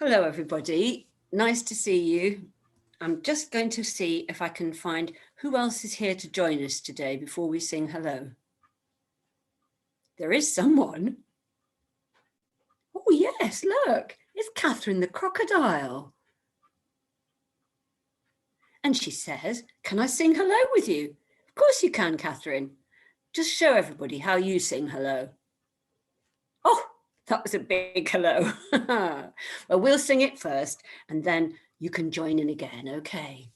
Hello, everybody. Nice to see you. I'm just going to see if I can find who else is here to join us today before we sing hello. There is someone. Oh, yes, look, it's Catherine the crocodile. And she says, can I sing hello with you? Of course you can, Catherine. Just show everybody how you sing hello. Oh, that was a big hello. Well, we'll sing it first and then you can join in again, okay?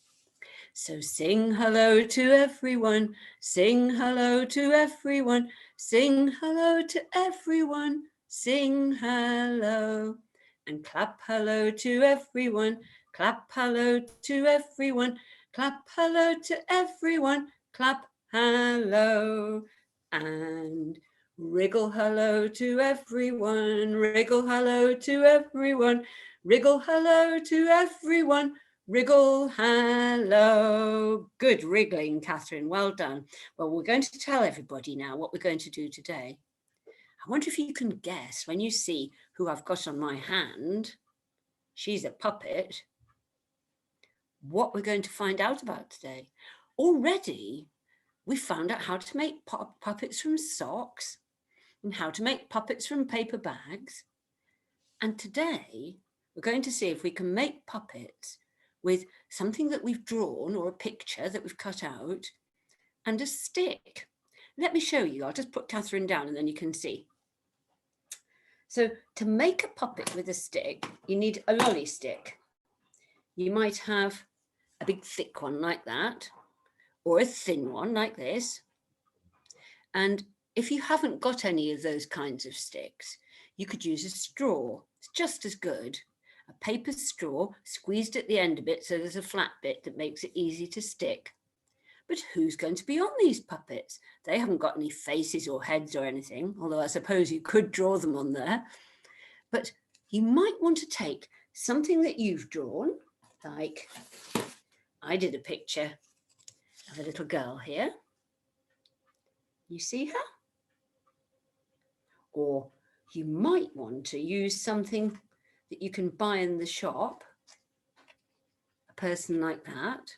So sing hello to everyone, sing hello to everyone, sing hello to everyone, sing hello. And clap hello to everyone, clap hello to everyone, clap hello to everyone, clap hello. And wriggle hello to everyone, wriggle hello to everyone, wriggle hello to everyone, wriggle hello. Good wriggling, Catherine, well done. Well, we're going to tell everybody now what we're going to do today. I wonder if you can guess when you see who I've got on my hand, she's a puppet, what we're going to find out about today. Already, we found out how to make puppets from socks and how to make puppets from paper bags. And today, we're going to see if we can make puppets with something that we've drawn or a picture that we've cut out and a stick. Let me show you. I'll just put Catherine down and then you can see. So to make a puppet with a stick, you need a lolly stick. You might have a big thick one like that, or a thin one like this. And if you haven't got any of those kinds of sticks, you could use a straw. It's just as good. A paper straw squeezed at the end of it so there's a flat bit that makes it easy to stick. But who's going to be on these puppets? They haven't got any faces or heads or anything, although I suppose you could draw them on there. But you might want to take something that you've drawn, like I did a picture of a little girl here. You see her? Or you might want to use something that you can buy in the shop, a person like that.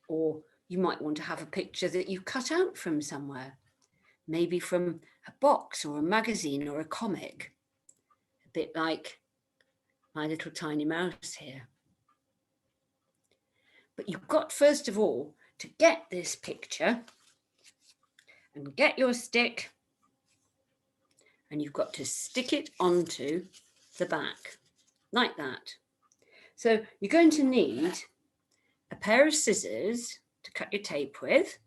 Or you might want to have a picture that you've cut out from somewhere, maybe from a box or a magazine or a comic, a bit like my little tiny mouse here. But you've got, first of all, to get this picture and get your stick, and you've got to stick it onto the back, like that. So you're going to need a pair of scissors to cut your tape with,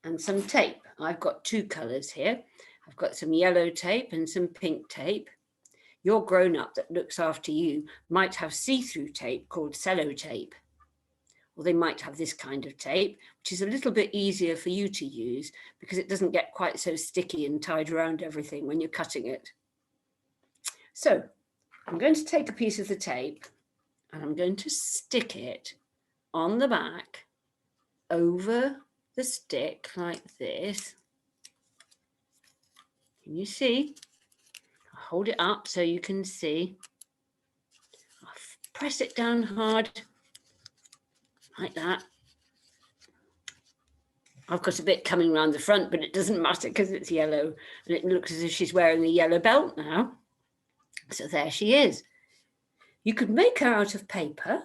and some tape. I've got two colours here. I've got some yellow tape and some pink tape. Your grown-up that looks after you might have see-through tape called sellotape, or they might have this kind of tape, which is a little bit easier for you to use because it doesn't get quite so sticky and tied around everything when you're cutting it. So I'm going to take a piece of the tape and I'm going to stick it on the back over the stick like this. Can you see? I'll hold it up so you can see. I'll press it down hard like that. I've got a bit coming around the front, but it doesn't matter because it's yellow and it looks as if she's wearing a yellow belt now. So there she is. You could make her out of paper,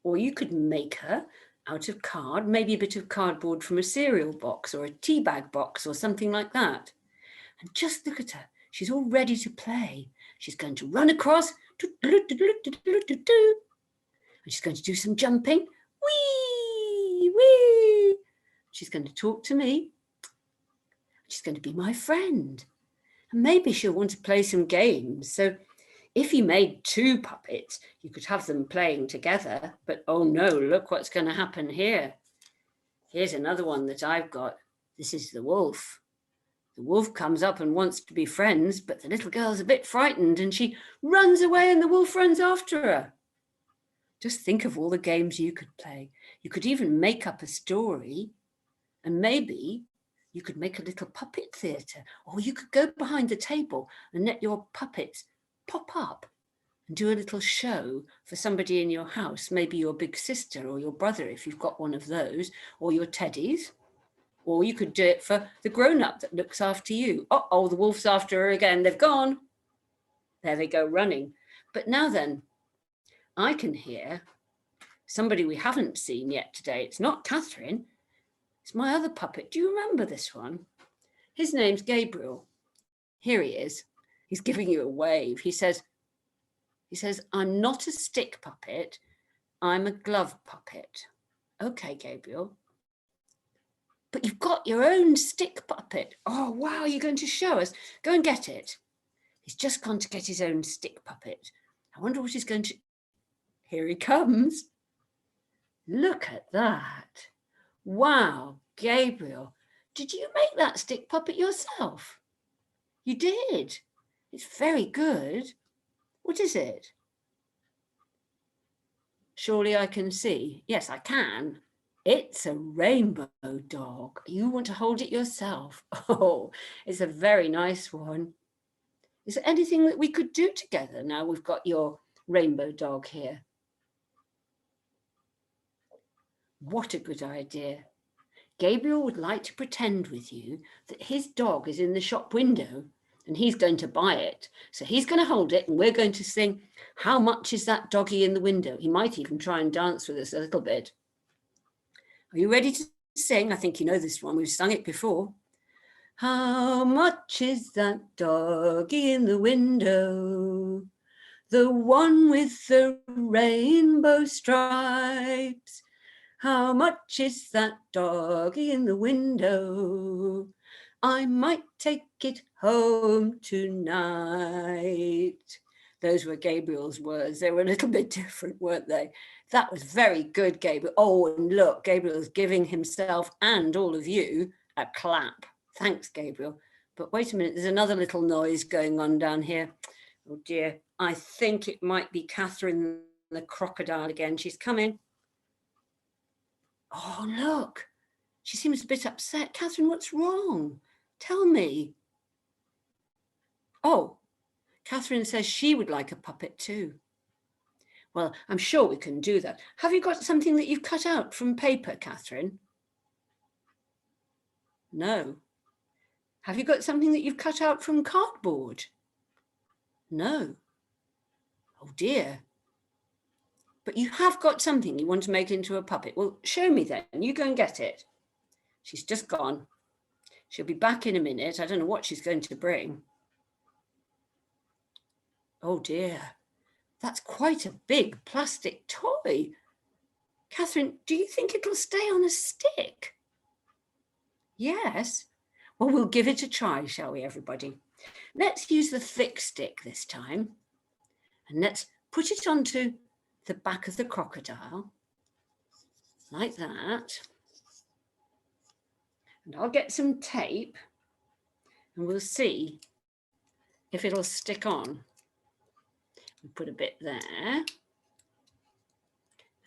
or you could make her out of card, maybe a bit of cardboard from a cereal box or a tea bag box or something like that. And just look at her. She's all ready to play. She's going to run across, and she's going to do some jumping. Wee, wee. She's going to talk to me. She's going to be my friend. And maybe she'll want to play some games. So if you made two puppets, you could have them playing together. But oh no, look what's going to happen here. Here's another one that I've got. This is the wolf. The wolf comes up and wants to be friends, but the little girl's a bit frightened and she runs away and the wolf runs after her. Just think of all the games you could play. You could even make up a story and maybe You could make a little puppet theatre, or you could go behind the table and let your puppets pop up and do a little show for somebody in your house, maybe your big sister or your brother, if you've got one of those, or your teddies. Or you could do it for the grown-up that looks after you. Uh-oh, the wolf's after her again. They've gone. There they go, running. But now then, I can hear somebody we haven't seen yet today. It's not Catherine. It's my other puppet. Do you remember this one? His name's Gabriel. Here he is. He's giving you a wave. He says, I'm not a stick puppet. I'm a glove puppet. Okay, Gabriel. But you've got your own stick puppet. Oh, wow, you're going to show us. Go and get it. He's just gone to get his own stick puppet. I wonder what he's going to... Here he comes. Look at that. Wow, Gabriel, did you make that stick puppet yourself? You did. It's very good. What is it? Surely I can see. Yes, I can. It's a rainbow dog. You want to hold it yourself. Oh, it's a very nice one. Is there anything that we could do together now we've got your rainbow dog here? What a good idea. Gabriel would like to pretend with you that his dog is in the shop window and he's going to buy it. So he's going to hold it and we're going to sing, how much is that doggy in the window? He might even try and dance with us a little bit. Are you ready to sing? I think you know this one. We've sung it before. How much is that doggy in the window? The one with the rainbow stripes. How much is that doggy in the window? I might take it home tonight. Those were Gabriel's words. They were a little bit different, weren't they? That was very good, Gabriel. Oh, and look, Gabriel's giving himself and all of you a clap. Thanks, Gabriel. But wait a minute, there's another little noise going on down here. Oh dear, I think it might be Catherine the crocodile again. She's coming. Oh, look, she seems a bit upset. Catherine, what's wrong? Tell me. Oh, Catherine says she would like a puppet too. Well, I'm sure we can do that. Have you got something that you've cut out from paper, Catherine? No. Have you got something that you've cut out from cardboard? No. Oh dear. But you have got something you want to make into a puppet. Well, show me then. You go and get it. She's just gone. She'll be back in a minute. I don't know what she's going to bring. Oh dear. That's quite a big plastic toy. Catherine, do you think it'll stay on a stick? Yes. Well, we'll give it a try, shall we, everybody? Let's use the thick stick this time. And let's put it onto the back of the crocodile, like that. And I'll get some tape and we'll see if it'll stick on. We'll put a bit there.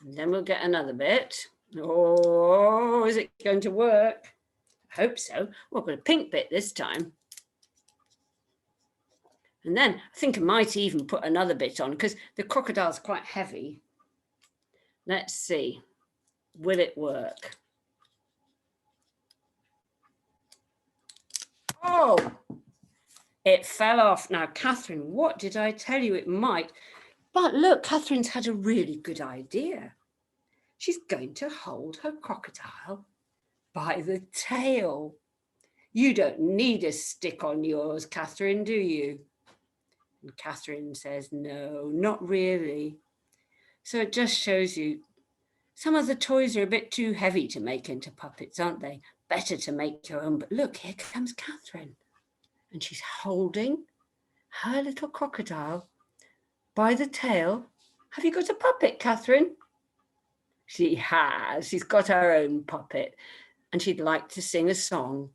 And then we'll get another bit. Oh, is it going to work? I hope so. We'll put a pink bit this time. And then I think I might even put another bit on because the crocodile's quite heavy. Let's see. Will it work? Oh, it fell off. Now, Catherine, what did I tell you? It might. But look, Catherine's had a really good idea. She's going to hold her crocodile by the tail. You don't need a stick on yours, Catherine, do you? And Catherine says, no, not really. So it just shows you some of the toys are a bit too heavy to make into puppets, aren't they? Better to make your own. But look, here comes Catherine. And she's holding her little crocodile by the tail. Have you got a puppet, Catherine? She has. She's got her own puppet. And she'd like to sing a song,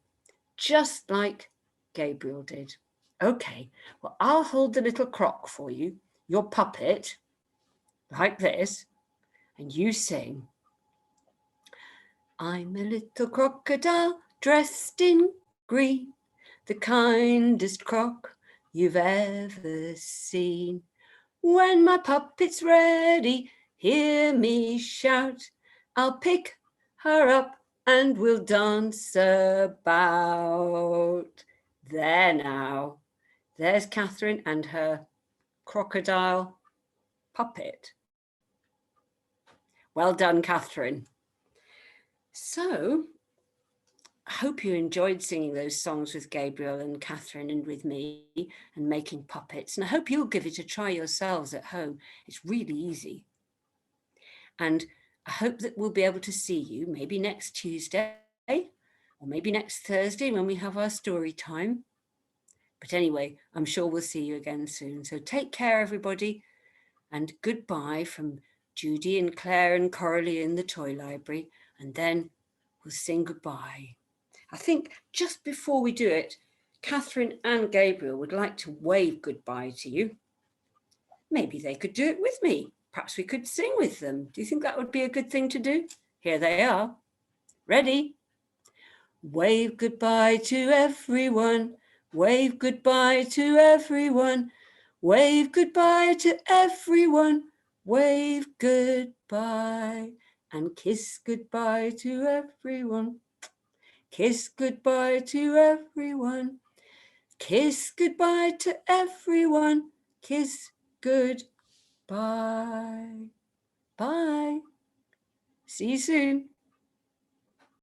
just like Gabriel did. Okay, well, I'll hold the little croc for you, your puppet, like this, and you sing. I'm a little crocodile, dressed in green, the kindest croc you've ever seen. When my puppet's ready, hear me shout, I'll pick her up and we'll dance about. There now, there's Catherine and her crocodile puppet. Well done, Catherine. So, I hope you enjoyed singing those songs with Gabriel and Catherine and with me and making puppets. And I hope you'll give it a try yourselves at home. It's really easy. And I hope that we'll be able to see you maybe next Tuesday or maybe next Thursday when we have our story time. But anyway, I'm sure we'll see you again soon. So take care, everybody. And goodbye from Judy and Claire and Coralie in the toy library. And then we'll sing goodbye. I think just before we do it, Catherine and Gabriel would like to wave goodbye to you. Maybe they could do it with me. Perhaps we could sing with them. Do you think that would be a good thing to do? Here they are. Ready? Wave goodbye to everyone. Wave goodbye to everyone. Wave goodbye to everyone. Wave goodbye and kiss goodbye to everyone. Kiss goodbye to everyone. Kiss goodbye to everyone. Kiss goodbye. Bye. See you soon.